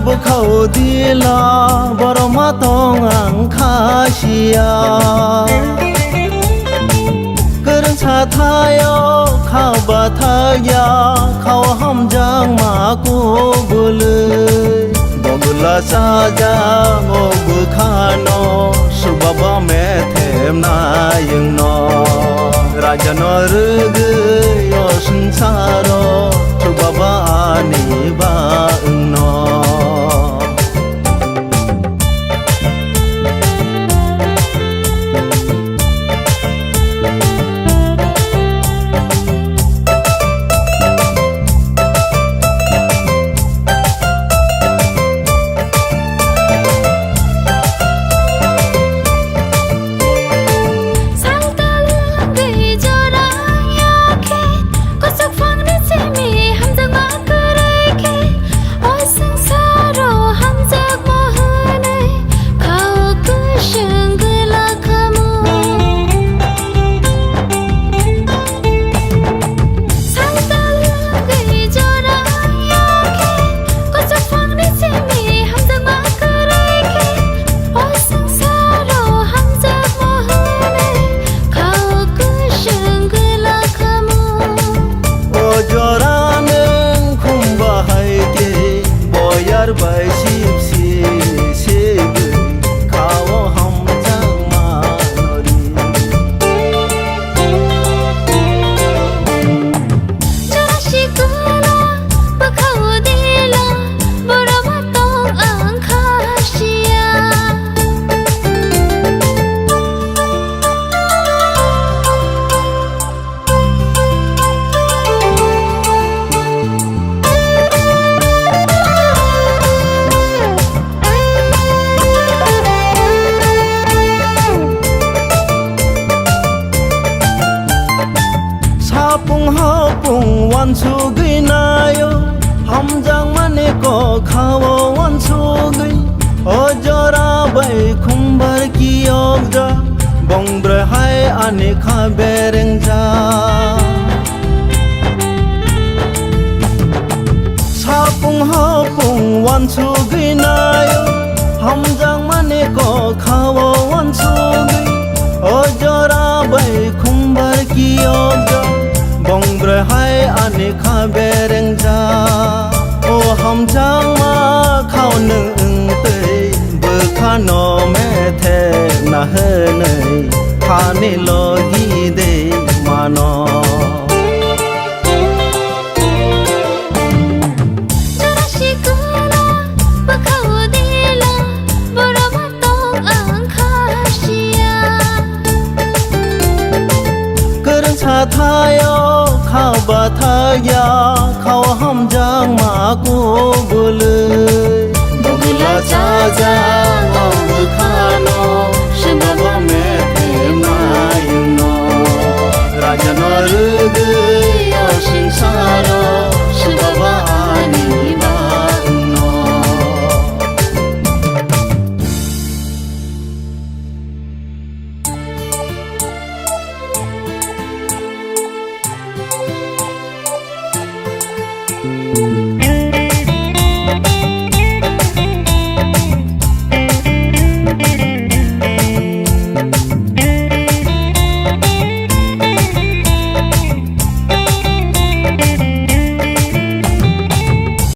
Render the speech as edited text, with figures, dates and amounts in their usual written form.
bukhau dila boroma tong ang khasiya kereng sathayo khau bathaya khau hamjang ma ko bulai bogla saja mo bukhano subaba me them na yung no raja no rege yo sansaro subaba ani ba no by sipsi sebe kawo hamjang manori jarashi kala bukhau dila boroma tong ang khasiya hapung wan sugui nayo hamjang mane ko khawo wan sugui ojora bai khumbar ki ogja bongbre hai ane kha bereng ja hapung wan sugui nayo hamjang mane ko khawo wan sugui ojora bai khumbar ki ogja bongbre hai ane kha bereng ja o hamjang ma khau nung tei bu khano me the na he nei khane logi de mano